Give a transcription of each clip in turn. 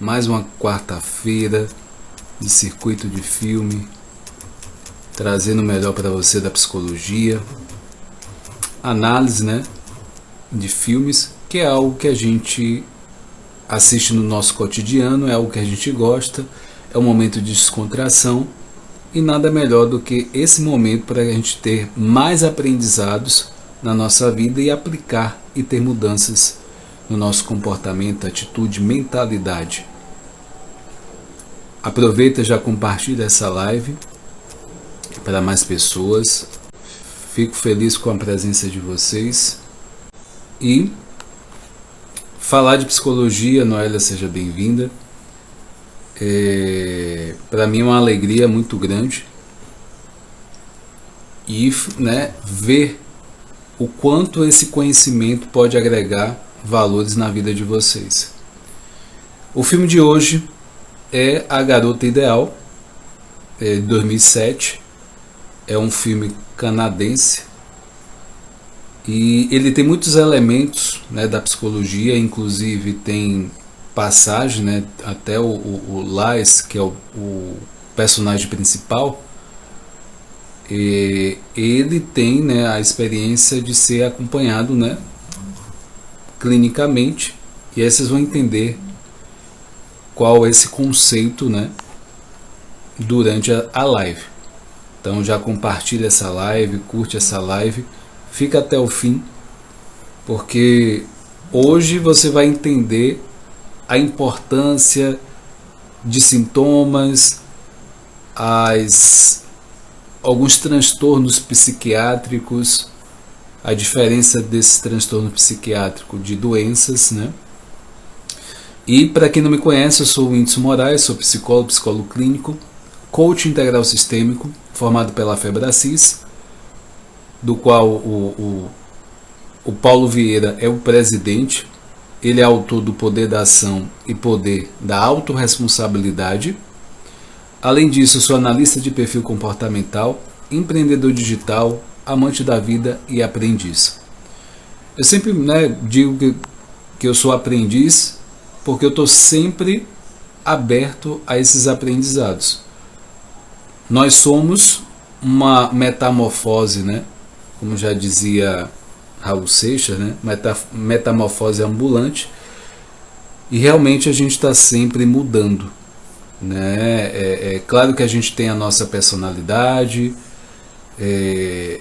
Mais uma quarta-feira de circuito de filme, trazendo o melhor para você da psicologia, análise, né, de filmes, que é algo que a gente assiste no nosso cotidiano, é algo que a gente gosta, é um momento de descontração e nada melhor do que esse momento para a gente ter mais aprendizados na nossa vida e aplicar e ter mudanças no nosso comportamento, atitude, mentalidade. Aproveita, já compartilha essa live para mais pessoas. Fico feliz com a presença de vocês. E falar de psicologia, Noélia, seja bem-vinda. Para mim é uma alegria muito grande. E ver o quanto esse conhecimento pode agregar valores na vida de vocês. O filme de hoje é A Garota Ideal, de 2007. É um filme canadense e ele tem muitos elementos, né, da psicologia, inclusive tem passagem, né, até o Lars, que é o personagem principal, e ele tem, né, a experiência de ser acompanhado, né, clinicamente, e aí vocês vão entender qual é esse conceito, né, durante a live. Então já compartilha essa live, curte essa live, fica até o fim, porque hoje você vai entender a importância de sintomas, alguns transtornos psiquiátricos, a diferença desse transtorno psiquiátrico de doenças, né? E para quem não me conhece, eu sou o Whindersson Moraes, sou psicólogo clínico, coach integral sistêmico, formado pela Febracis, do qual o Paulo Vieira é o presidente. Ele é autor do Poder da Ação e Poder da Autorresponsabilidade. Além disso, eu sou analista de perfil comportamental, empreendedor digital, amante da vida e aprendiz. Eu sempre, digo que eu sou aprendiz porque eu estou sempre aberto a esses aprendizados. Nós somos uma metamorfose, né? Como já dizia Raul Seixas, né? Metamorfose ambulante, e realmente a gente está sempre mudando, né? É claro que a gente tem a nossa personalidade,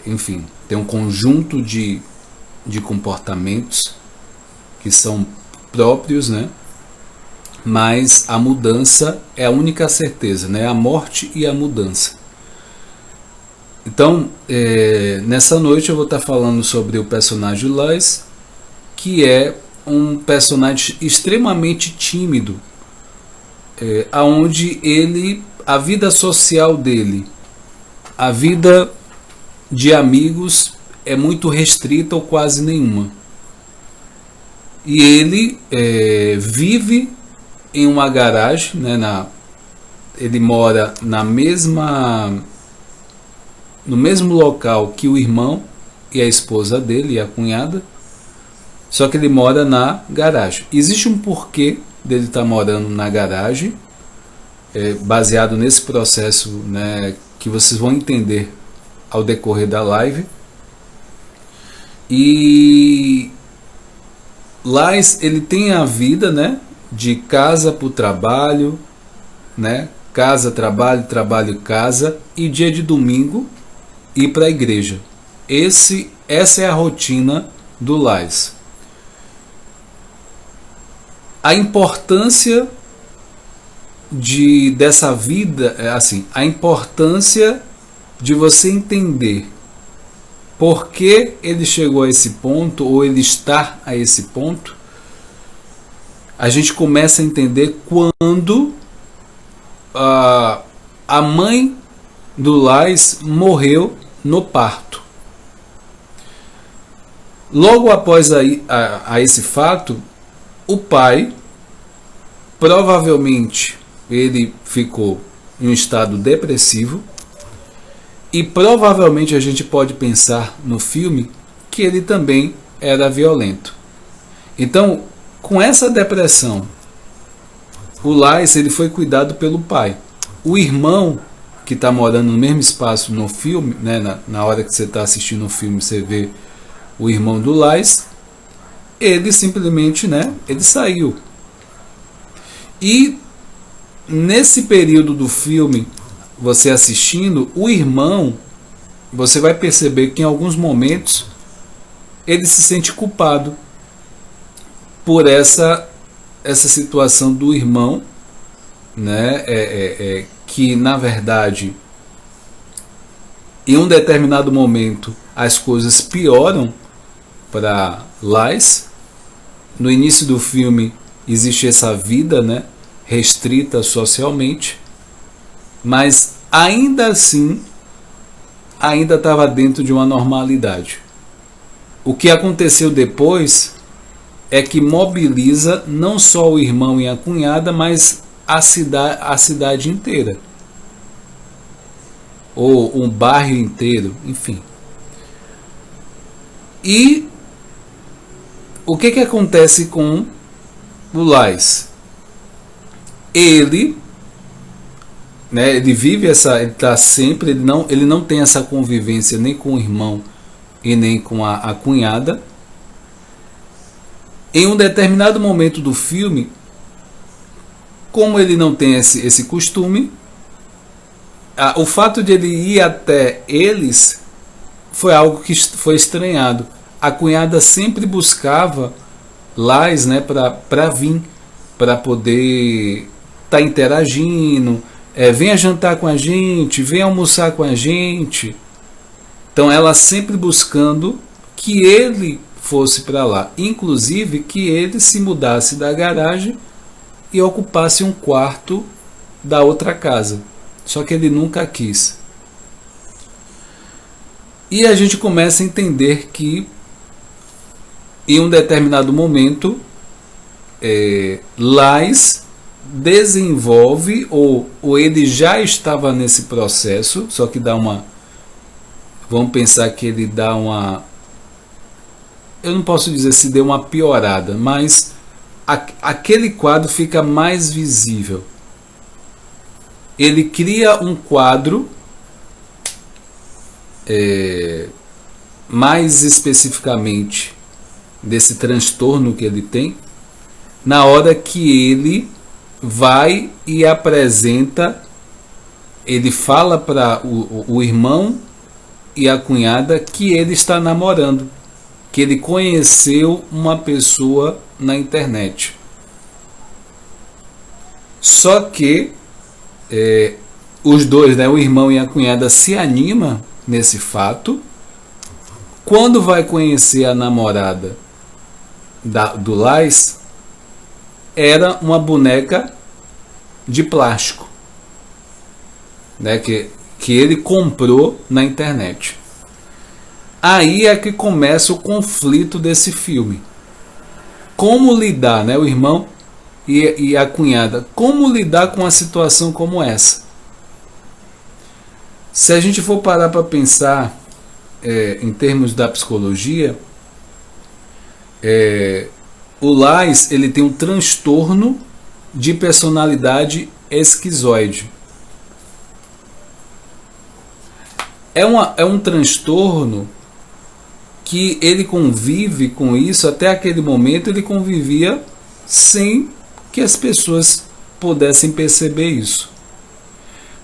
enfim, tem um conjunto de comportamentos que são próprios, né? Mas a mudança é a única certeza, né? A morte e a mudança. Então, nessa noite eu vou estar falando sobre o personagem Lars, que é um personagem extremamente tímido, aonde a vida social dele, a vida de amigos é muito restrita ou quase nenhuma. E ele vive em uma garagem, né, ele mora no mesmo local que o irmão e a esposa dele e a cunhada, só que ele mora na garagem. Existe um porquê dele estar morando na garagem, baseado nesse processo, né, que vocês vão entender ao decorrer da live. E Lars, ele tem a vida, né, de casa para o trabalho, né, casa, trabalho, trabalho, casa, e dia de domingo ir para a igreja. Essa é a rotina do Lars. A importância dessa vida, a importância de você entender por que ele chegou a esse ponto, ou ele está a esse ponto, a gente começa a entender quando a mãe do Lars morreu no parto. Logo após a esse fato, o pai, provavelmente, ele ficou em um estado depressivo, e provavelmente a gente pode pensar no filme que ele também era violento. Então, com essa depressão, o Lais, ele foi cuidado pelo pai. O irmão, que está morando no mesmo espaço no filme, né, na hora que você está assistindo o filme, você vê o irmão do Lais, ele simplesmente, né, ele saiu. E nesse período do filme, você assistindo, o irmão, você vai perceber que em alguns momentos ele se sente culpado por essa situação do irmão, né, que na verdade em um determinado momento as coisas pioram para Lais. No início do filme existe essa vida, né, restrita socialmente, mas ainda assim ainda estava dentro de uma normalidade. O que aconteceu depois é que mobiliza não só o irmão e a cunhada, mas a cidade inteira, ou um bairro inteiro, enfim. E o que acontece com o Lais? Ele, né, ele vive ele tá sempre, ele não tem essa convivência nem com o irmão e nem com a cunhada. Em um determinado momento do filme, como ele não tem esse costume, o fato de ele ir até eles foi algo que foi estranhado. A cunhada sempre buscava Lais, né, para vir, para poder estar interagindo, venha jantar com a gente, venha almoçar com a gente. Então ela sempre buscando que ele fosse para lá, inclusive que ele se mudasse da garagem e ocupasse um quarto da outra casa. Só que ele nunca quis. E a gente começa a entender que em um determinado momento Lais desenvolve, ou ele já estava nesse processo, só que dá uma, vamos pensar que ele dá uma, eu não posso dizer se deu uma piorada, mas aquele quadro fica mais visível. Ele cria um quadro, mais especificamente desse transtorno que ele tem, na hora que ele vai e apresenta, ele fala para o irmão e a cunhada que ele está namorando, que ele conheceu uma pessoa na internet. Só que os dois, né, o irmão e a cunhada, se animam nesse fato. Quando vai conhecer a namorada do Lais, era uma boneca de plástico, né, que ele comprou na internet. Aí é que começa o conflito desse filme. Como lidar, né, o irmão e a cunhada, como lidar com uma situação como essa? Se a gente for parar para pensar em termos da psicologia, o Lais, ele tem um transtorno de personalidade esquizoide. É um transtorno que ele convive com isso. Até aquele momento ele convivia sem que as pessoas pudessem perceber isso.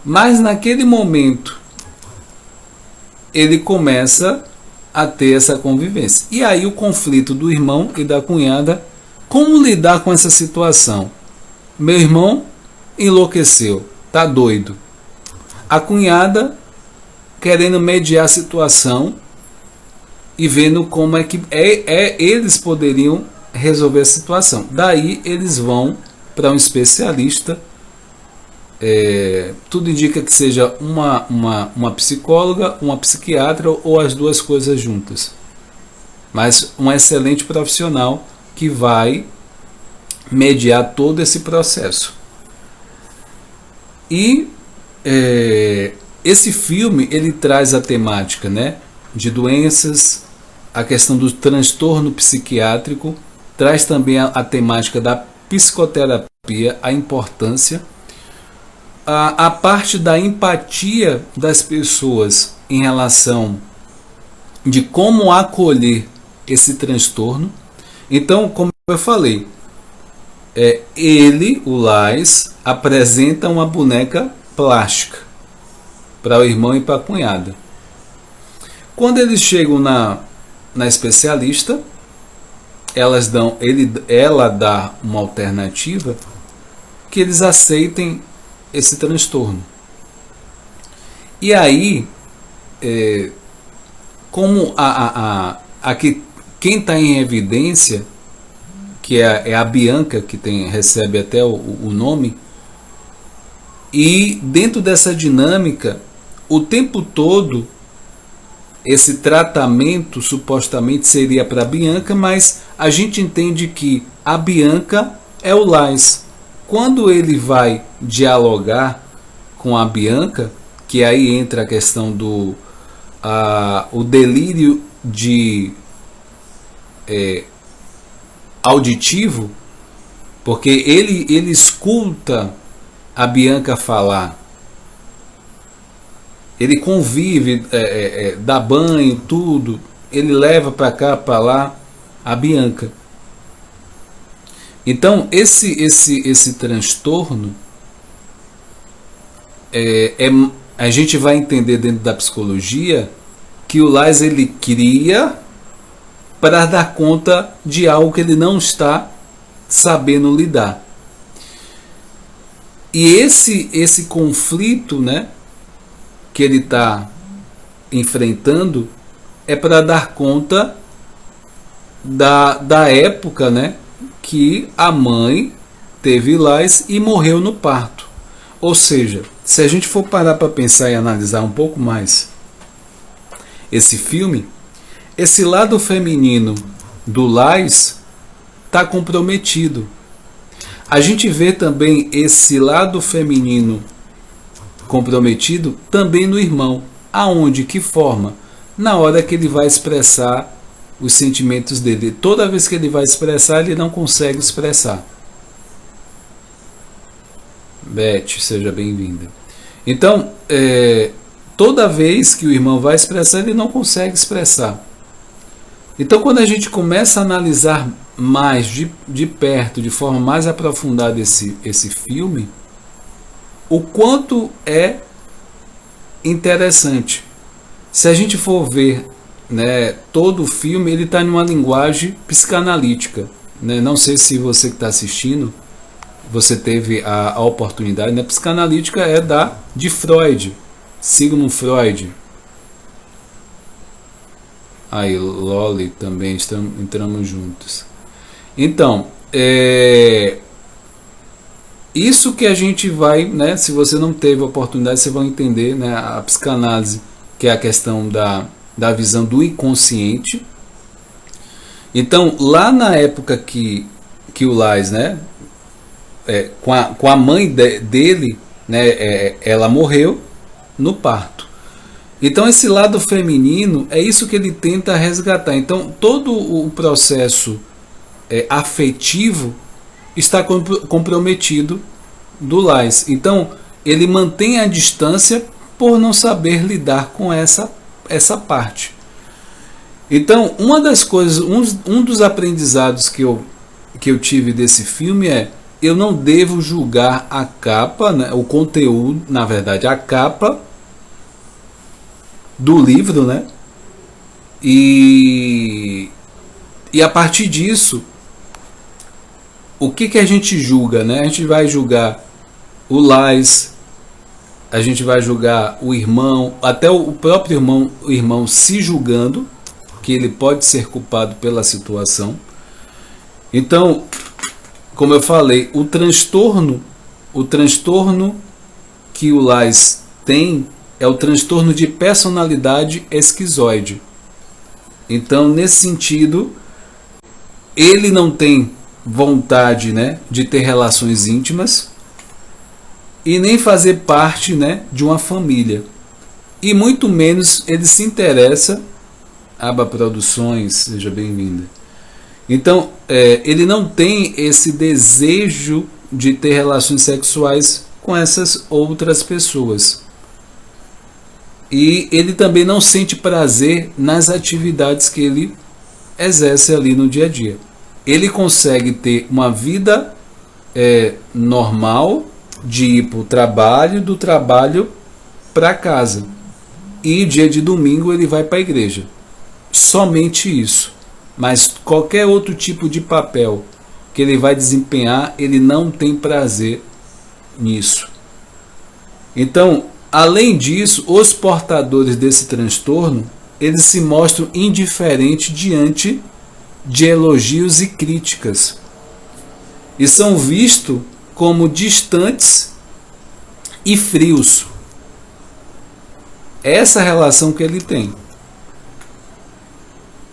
Mas naquele momento ele começa a ter essa convivência. E aí o conflito do irmão e da cunhada, como lidar com essa situação? Meu irmão enlouqueceu, tá doido. A cunhada querendo mediar a situação e vendo como é que eles poderiam resolver a situação. Daí eles vão para um especialista. Tudo indica que seja uma psicóloga, uma psiquiatra ou as duas coisas juntas. Mas um excelente profissional que vai mediar todo esse processo. E esse filme ele traz a temática, né, de doenças, a questão do transtorno psiquiátrico, traz também a temática da psicoterapia. a importância, a parte da empatia das pessoas em relação de como acolher esse transtorno. Então, como eu falei, o Lais, apresenta uma boneca plástica para o irmão e para a cunhada. Quando eles chegam na especialista, ela dá uma alternativa que eles aceitem esse transtorno. E aí, como quem está em evidência, que é a Bianca, que recebe até o nome, e dentro dessa dinâmica, o tempo todo, esse tratamento supostamente seria para a Bianca, mas a gente entende que a Bianca é o Lais. Quando ele vai dialogar com a Bianca, que aí entra a questão do o delírio auditivo, porque ele escuta a Bianca falar, ele convive, dá banho, tudo, ele leva para cá, para lá a Bianca. Então esse transtorno a gente vai entender dentro da psicologia que o Lais ele cria para dar conta de algo que ele não está sabendo lidar. E esse conflito, né, que ele está enfrentando é para dar conta da época, né, que a mãe teve Lais e morreu no parto. Ou seja, se a gente for parar para pensar e analisar um pouco mais esse filme, esse lado feminino do Lais está comprometido. A gente vê também esse lado feminino comprometido também no irmão. Aonde? Que forma? Na hora que ele vai expressar os sentimentos dele. Toda vez que ele vai expressar, ele não consegue expressar. Beth, seja bem-vinda. Então, toda vez que o irmão vai expressar, ele não consegue expressar. Então, quando a gente começa a analisar mais de perto, de forma mais aprofundada esse filme, o quanto é interessante. Se a gente for ver, né, todo o filme, ele está em uma linguagem psicanalítica, né? Não sei se você que está assistindo, você teve a oportunidade, né? Psicanalítica é de Freud, Sigmund Freud. Aí, Loli também, entramos juntos. Então, isso que a gente vai, né, se você não teve a oportunidade, você vai entender, né, a psicanálise, que é a questão da visão do inconsciente. Então, lá na época que o Lais, né, com a mãe dele, né, ela morreu no parto. Então esse lado feminino é isso que ele tenta resgatar. Então todo o processo afetivo está comprometido do Lais. Então ele mantém a distância por não saber lidar com essa parte. Então uma das coisas, um dos aprendizados que eu tive desse filme eu não devo julgar a capa, né, o conteúdo, na verdade a capa do livro, né? E a partir disso, o que a gente julga, né? A gente vai julgar o Lais, a gente vai julgar o irmão, até o próprio irmão se julgando, que ele pode ser culpado pela situação. Então, como eu falei, o transtorno que o Lais tem é o transtorno de personalidade esquizoide. Então, nesse sentido, ele não tem vontade, né, de ter relações íntimas e nem fazer parte, né, de uma família. E muito menos ele se interessa. Aba Produções, seja bem-vinda. Então, ele não tem esse desejo de ter relações sexuais com essas outras pessoas. E ele também não sente prazer nas atividades que ele exerce ali no dia a dia. Ele consegue ter uma vida normal, de ir para o trabalho, do trabalho para casa. E dia de domingo ele vai para a igreja. Somente isso. Mas qualquer outro tipo de papel que ele vai desempenhar, ele não tem prazer nisso. Então, além disso, os portadores desse transtorno, eles se mostram indiferentes diante de elogios e críticas. E são vistos como distantes e frios. Essa é a relação que ele tem.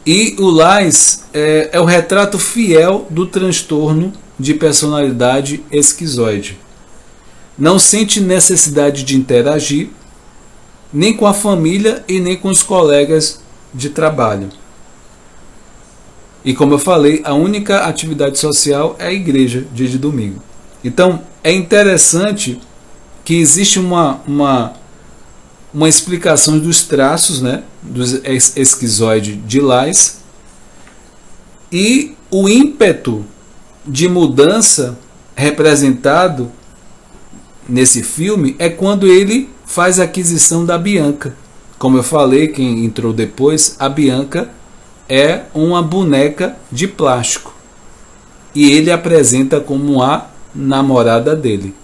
E o Lais é o retrato fiel do transtorno de personalidade esquizoide. Não sente necessidade de interagir, nem com a família e nem com os colegas de trabalho. E como eu falei, a única atividade social é a igreja, dia de domingo. Então, é interessante que existe uma explicação dos traços, né, dos esquizoide de Lais, e o ímpeto de mudança representado nesse filme é quando ele faz a aquisição da Bianca. Como eu falei, quem entrou depois, a Bianca é uma boneca de plástico. E ele apresenta como a namorada dele,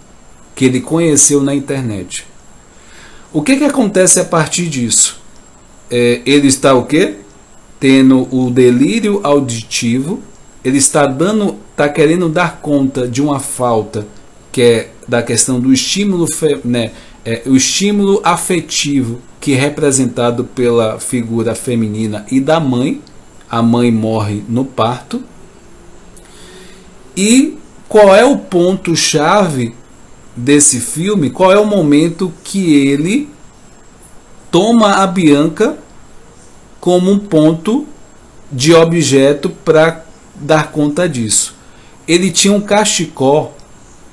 que ele conheceu na internet. O que acontece a partir disso? Ele está o quê? Tendo o delírio auditivo, ele está querendo dar conta de uma falta que é da questão do estímulo, o estímulo afetivo, que é representado pela figura feminina e da mãe. A mãe morre no parto. E qual é o ponto-chave desse filme? Qual é o momento que ele toma a Bianca como um ponto de objeto para dar conta disso? Ele tinha um cachecol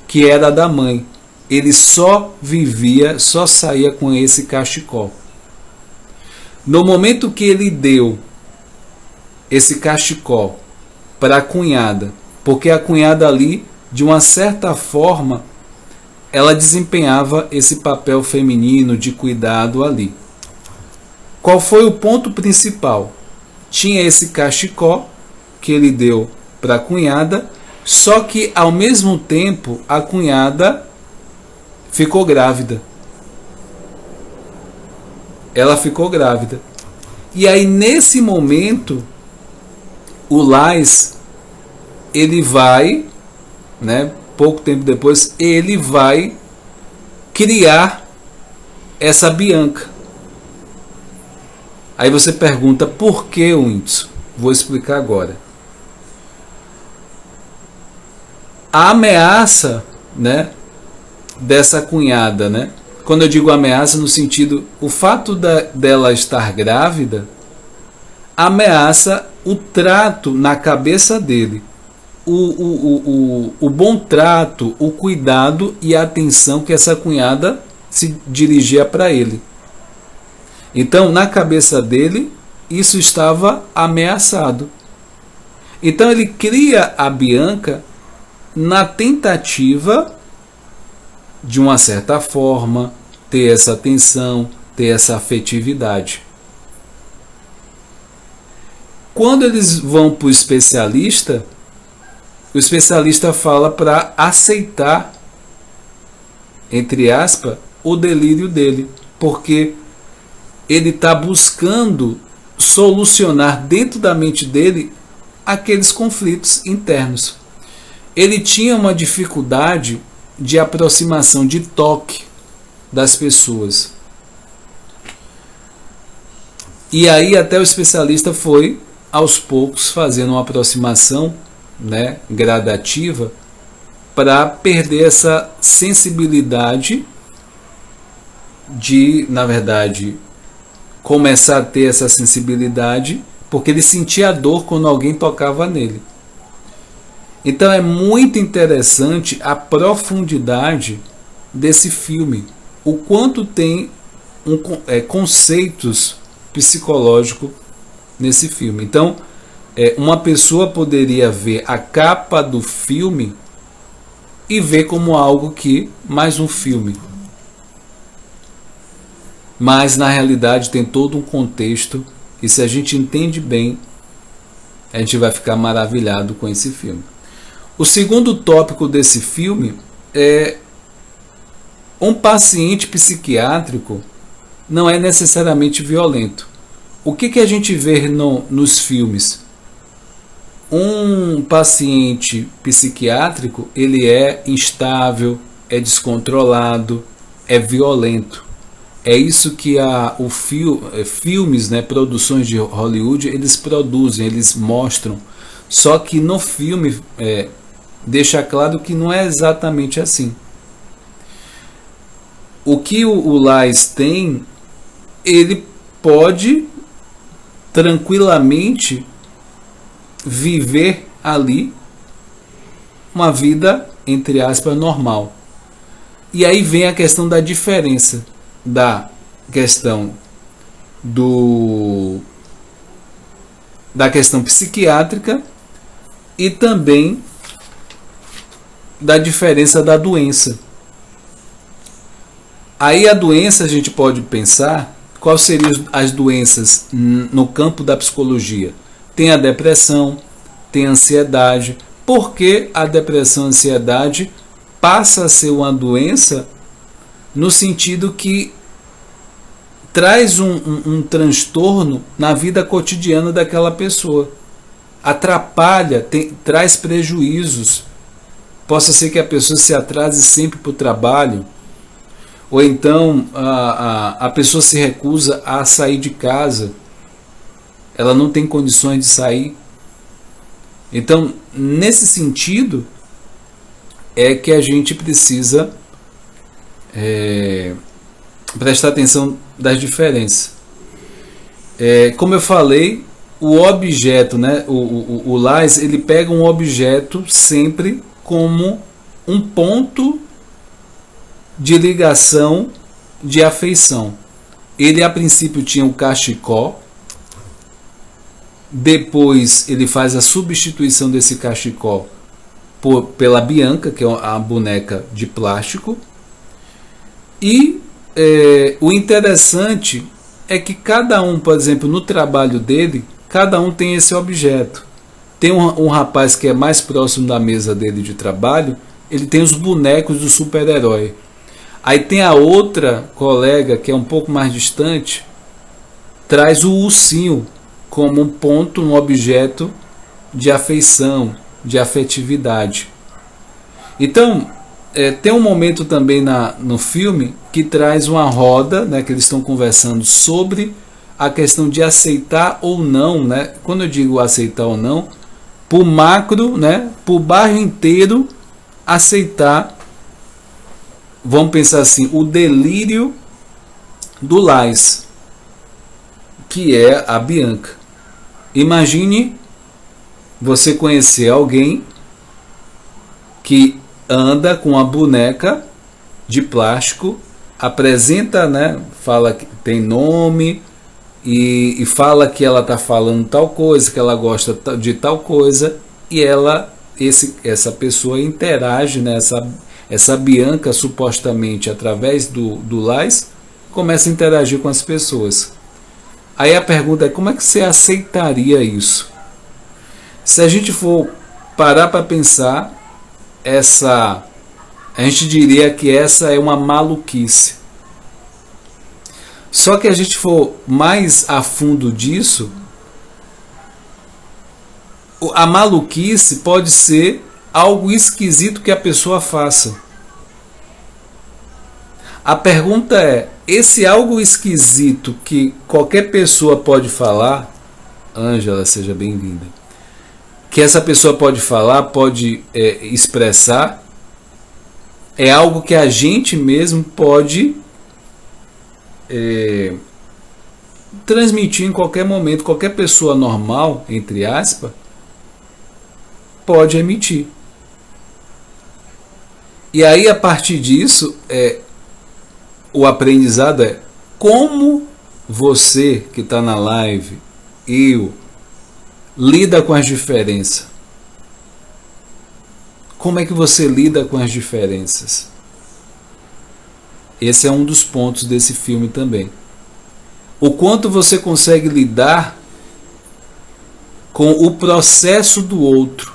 que era da mãe. Ele só saía com esse cachecol. No momento que ele deu esse cachecol para a cunhada, porque a cunhada ali, de uma certa forma, ela desempenhava esse papel feminino de cuidado ali. Qual foi o ponto principal? Tinha esse cachecol que ele deu para a cunhada, só que ao mesmo tempo a cunhada ficou grávida. Ela ficou grávida. E aí nesse momento o Lais, ele vai, pouco tempo depois, ele vai criar essa Bianca. Aí você pergunta, por que, Whindersson? Vou explicar agora. A ameaça, dessa cunhada, quando eu digo ameaça no sentido, o fato dela estar grávida, ameaça o trato na cabeça dele, o bom trato, o cuidado e a atenção que essa cunhada se dirigia para ele. Então, na cabeça dele, isso estava ameaçado. Então, ele cria a Bianca na tentativa, de uma certa forma, ter essa atenção, ter essa afetividade. Quando eles vão para o especialista fala para aceitar, entre aspas, o delírio dele, porque ele está buscando solucionar dentro da mente dele aqueles conflitos internos. Ele tinha uma dificuldade de aproximação, de toque das pessoas. E aí até o especialista foi, aos poucos, fazendo uma aproximação, gradativa, para perder essa sensibilidade de, na verdade, começar a ter essa sensibilidade, porque ele sentia dor quando alguém tocava nele. Então é muito interessante a profundidade desse filme, o quanto tem conceitos psicológicos nesse filme. Então, uma pessoa poderia ver a capa do filme e ver como algo que mais um filme. Mas na realidade tem todo um contexto, e se a gente entende bem, a gente vai ficar maravilhado com esse filme. O segundo tópico desse filme é um paciente psiquiátrico não é necessariamente violento. O que a gente vê nos filmes? Um paciente psiquiátrico, ele é instável, é descontrolado, é violento. É isso que filmes, né, produções de Hollywood, eles produzem, eles mostram. Só que no filme deixa claro que não é exatamente assim. O que o Lais tem, ele pode tranquilamente viver ali uma vida, entre aspas, normal. E aí vem a questão da diferença da questão da questão psiquiátrica e também da diferença da doença. Aí a doença, a gente pode pensar quais seriam as doenças no campo da psicologia. Tem a depressão, tem a ansiedade. Por que a depressão e a ansiedade passa a ser uma doença no sentido que traz um transtorno na vida cotidiana daquela pessoa? Atrapalha, traz prejuízos. Possa ser que a pessoa se atrase sempre para o trabalho, ou então a pessoa se recusa a sair de casa, ela não tem condições de sair. Então, nesse sentido, é que a gente precisa prestar atenção das diferenças. Como eu falei, o objeto, né, o Lais, ele pega um objeto sempre como um ponto de ligação de afeição. Ele a princípio tinha o cachecol, depois ele faz a substituição desse cachecol pela Bianca, que é a boneca de plástico. E o interessante é que cada um, por exemplo, no trabalho dele, cada um tem esse objeto. Tem um rapaz que é mais próximo da mesa dele de trabalho, ele tem os bonecos do super-herói. Aí tem a outra colega que é um pouco mais distante, traz o ursinho como um ponto, um objeto de afeição, de afetividade. Então, tem um momento também no filme que traz uma roda, né, que eles estão conversando sobre a questão de aceitar ou não, né? Quando eu digo aceitar ou não, por macro, né, por bairro inteiro aceitar, vamos pensar assim, o delírio do Lais, que é a Bianca. Imagine você conhecer alguém que anda com a boneca de plástico, apresenta, né, fala que tem nome e fala que ela está falando tal coisa, que ela gosta de tal coisa, e essa pessoa interage, né, essa Bianca, supostamente através do Lais, começa a interagir com as pessoas. Aí a pergunta é: como é que você aceitaria isso? Se a gente for parar para pensar, a gente diria que essa é uma maluquice. Só que a gente for mais a fundo disso, a maluquice pode ser algo esquisito que a pessoa faça. A pergunta é: esse algo esquisito que qualquer pessoa pode falar, Ângela, seja bem-vinda, que essa pessoa pode falar, pode expressar, é algo que a gente mesmo pode transmitir em qualquer momento. Qualquer pessoa normal, entre aspas, pode emitir. E aí, a partir disso, o aprendizado é como você que está na live, eu, lida com as diferenças. Como é que você lida com as diferenças? Esse é um dos pontos desse filme também. O quanto você consegue lidar com o processo do outro.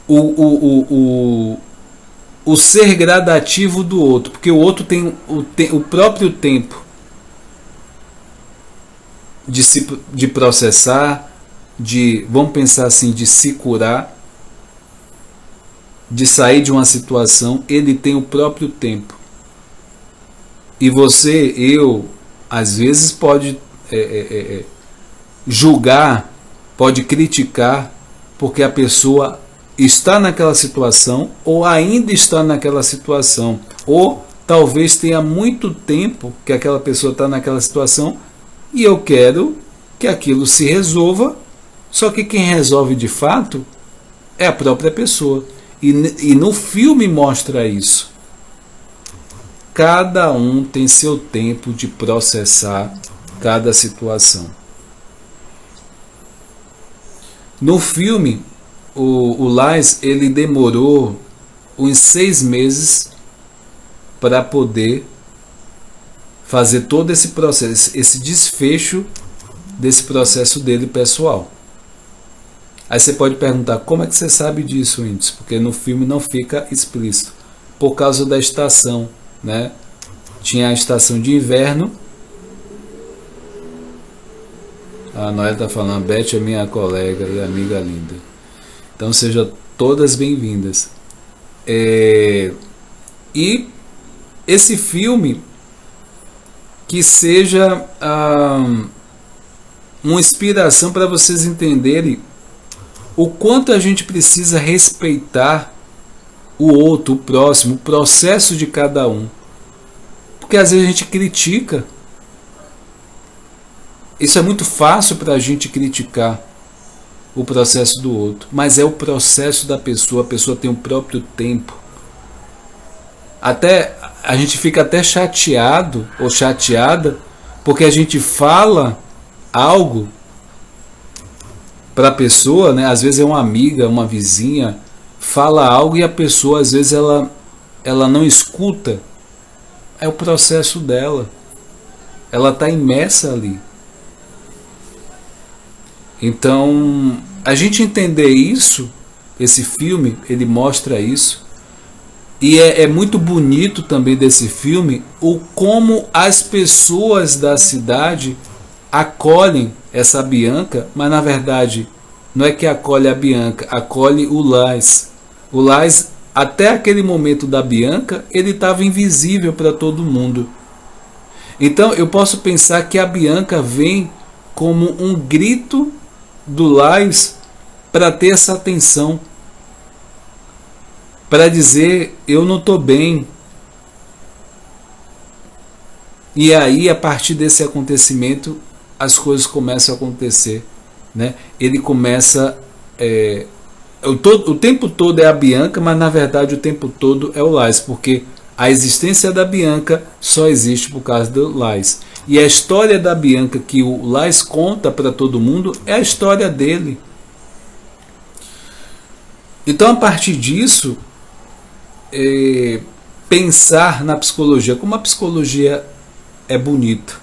O ser gradativo do outro. Porque o outro tem o próprio tempo de processar, vamos pensar assim, de se curar, de sair de uma situação. Ele tem o próprio tempo. E você, eu, às vezes pode julgar, pode criticar, porque a pessoa está naquela situação, ou ainda está naquela situação, ou talvez tenha muito tempo que aquela pessoa está naquela situação, e eu quero que aquilo se resolva, só que quem resolve de fato é a própria pessoa. E no filme mostra isso. Cada um tem seu tempo de processar cada situação. No filme, o Lais, ele demorou uns 6 meses para poder fazer todo esse processo, esse desfecho desse processo dele pessoal. Aí você pode perguntar, como é que você sabe disso, Índice? Porque no filme não fica explícito. Por causa da estação, né? Tinha a estação de inverno. A Noé está falando, Beth é minha colega e amiga linda. Então sejam todas bem-vindas. E esse filme que seja uma inspiração para vocês entenderem o quanto a gente precisa respeitar o outro, o próximo, o processo de cada um. Porque às vezes a gente critica. Isso é muito fácil para a gente criticar o processo do outro, mas é o processo da pessoa. A pessoa tem o próprio tempo. Até a gente fica até chateado ou chateada porque a gente fala algo para a pessoa, né? Às vezes é uma amiga, uma vizinha, fala algo e a pessoa às vezes ela não escuta. É o processo dela. Ela está imersa ali. Então, a gente entender isso, esse filme, ele mostra isso. E é muito bonito também desse filme o como as pessoas da cidade acolhem essa Bianca, mas na verdade não é que acolhe a Bianca, acolhe o Lais. O Lais, até aquele momento da Bianca, ele estava invisível para todo mundo. Então eu posso pensar que a Bianca vem como um grito do Lais para ter essa atenção, para dizer, eu não estou bem. E aí, a partir desse acontecimento, as coisas começam a acontecer, né? Ele começa... o tempo todo é a Bianca, mas na verdade o tempo todo é o Lais, porque a existência da Bianca só existe por causa do Lais. E a história da Bianca que o Lais conta para todo mundo é a história dele. Então, a partir disso, pensar na psicologia, como a psicologia é bonita,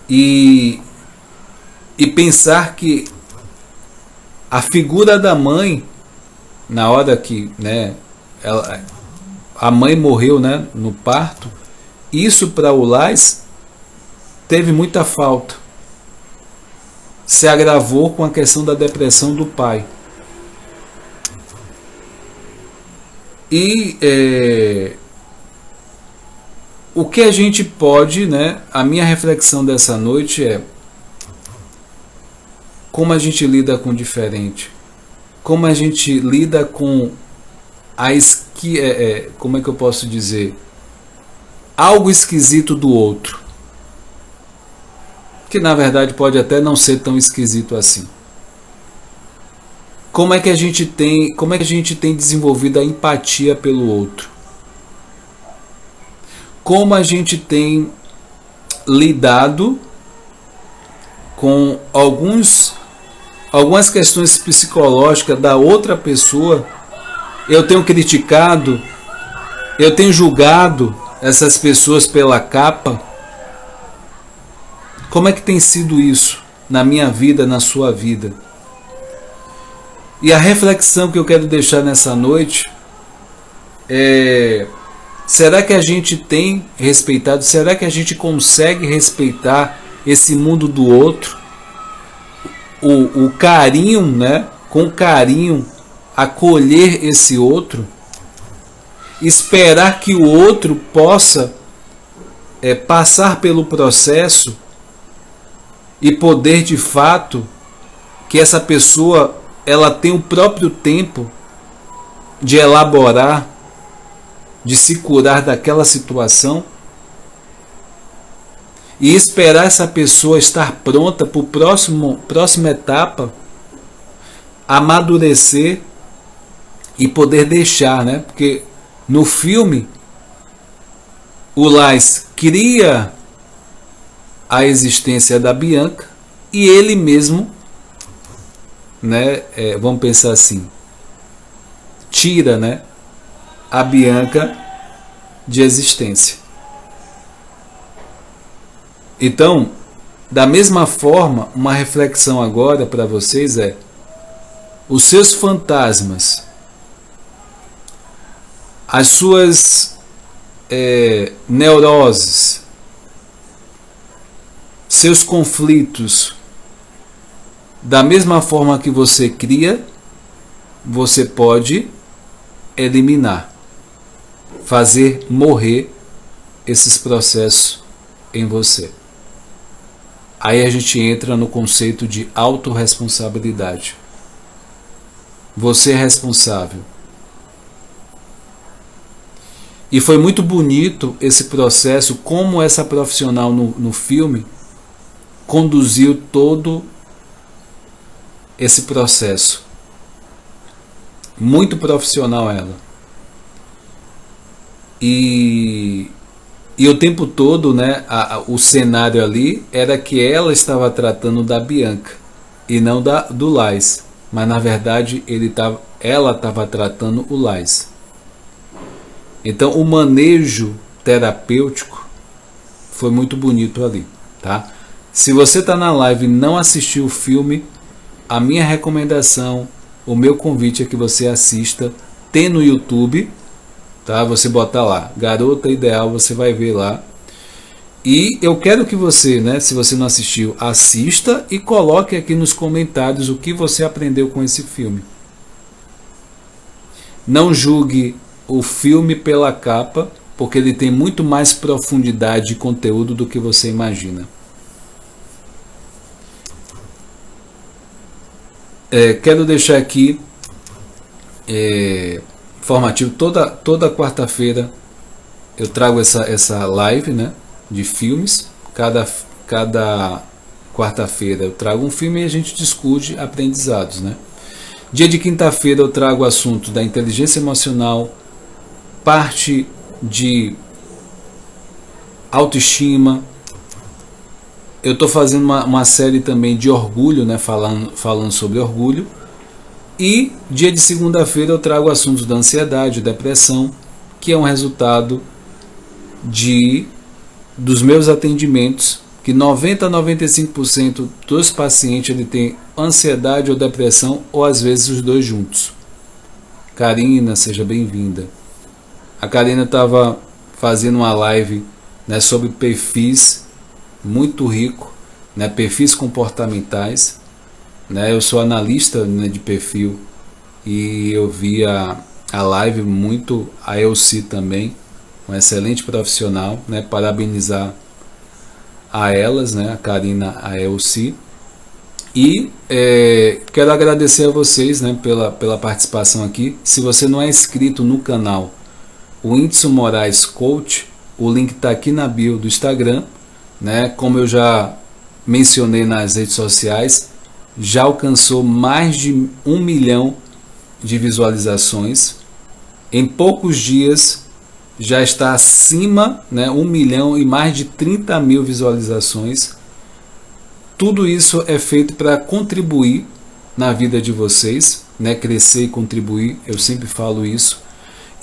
e pensar que a figura da mãe, na hora que, né, a mãe morreu, né, no parto, isso para o Lais teve muita falta. Se agravou com a questão da depressão do pai. E o que a gente pode, né? A minha reflexão dessa noite é como a gente lida com o diferente, como a gente lida com como é que eu posso dizer, algo esquisito do outro, que na verdade pode até não ser tão esquisito assim. como é que a gente tem desenvolvido a empatia pelo outro? Como a gente tem lidado com algumas questões psicológicas da outra pessoa? Eu tenho criticado, eu tenho julgado essas pessoas pela capa. Como é que tem sido isso na minha vida, na sua vida? E a reflexão que eu quero deixar nessa noite é: será que a gente tem respeitado? Será que a gente consegue respeitar esse mundo do outro? O carinho, né? Com carinho, acolher esse outro? Esperar que o outro possa passar pelo processo e poder de fato que essa pessoa ela tem o próprio tempo de elaborar, de se curar daquela situação, e esperar essa pessoa estar pronta para a próxima etapa, amadurecer e poder deixar, né? Porque no filme o Lais cria a existência da Bianca e ele mesmo, né, vamos pensar assim, tira, né, a Bianca de existência. Então, da mesma forma, uma reflexão agora para vocês é: os seus fantasmas, as suas neuroses, seus conflitos, da mesma forma que você cria, você pode eliminar, fazer morrer esses processos em você. Aí a gente entra no conceito de autorresponsabilidade. Você é responsável. E foi muito bonito esse processo, como essa profissional no filme conduziu todo esse processo. Muito profissional ela. E o tempo todo, né, o cenário ali era que ela estava tratando da Bianca e não do Lais. Mas na verdade ela estava tratando o Lais. Então o manejo terapêutico foi muito bonito ali, tá? Se você está na live e não assistiu o filme, a minha recomendação, o meu convite é que você assista. Tem no YouTube, tá? Você bota lá, Garota Ideal, você vai ver lá. E eu quero que você, né, se você não assistiu, assista e coloque aqui nos comentários o que você aprendeu com esse filme. Não julgue o filme pela capa, porque ele tem muito mais profundidade de conteúdo do que você imagina. Quero deixar aqui informativo, toda quarta-feira eu trago essa live, né, de filmes. Cada quarta-feira eu trago um filme e a gente discute aprendizados, né? Dia de quinta-feira eu trago o assunto da inteligência emocional, parte de autoestima. Eu estou fazendo uma série também de orgulho, né, falando sobre orgulho. E dia de segunda-feira eu trago assuntos da ansiedade, depressão, que é um resultado dos meus atendimentos, que 90 a 95% dos pacientes ele tem ansiedade ou depressão, ou às vezes os dois juntos. Karina, seja bem-vinda. A Karina estava fazendo uma live, né, sobre perfis, muito rico, né, perfis comportamentais, né. Eu sou analista, né, de perfil, e eu vi a live, muito a Elci também, uma excelente profissional, né, parabenizar a elas, né, a Karina, a Elci. E quero agradecer a vocês, né, pela participação aqui. Se você não é inscrito no canal o Whindeson Moraes Coach, o link está aqui na bio do Instagram, né? Como eu já mencionei nas redes sociais, já alcançou mais de 1 milhão de visualizações. Em poucos dias já está acima, 1 milhão e mais de 30 mil visualizações. Tudo isso é feito para contribuir na vida de vocês, crescer e contribuir, eu sempre falo isso,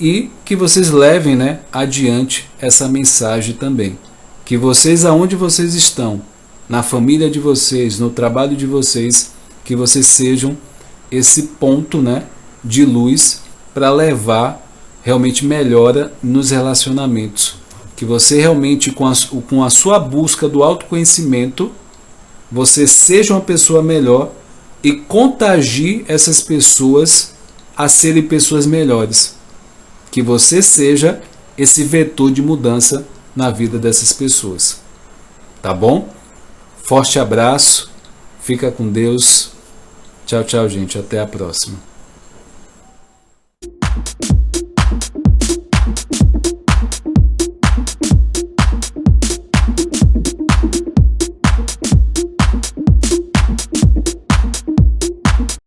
e que vocês levem, adiante essa mensagem também. Que vocês, aonde vocês estão, na família de vocês, no trabalho de vocês, que vocês sejam esse ponto, de luz para levar realmente melhora nos relacionamentos. Que você realmente, com a sua busca do autoconhecimento, você seja uma pessoa melhor e contagie essas pessoas a serem pessoas melhores. Que você seja esse vetor de mudança na vida dessas pessoas. Tá bom? Forte abraço. Fica com Deus. Tchau, tchau, gente. Até a próxima.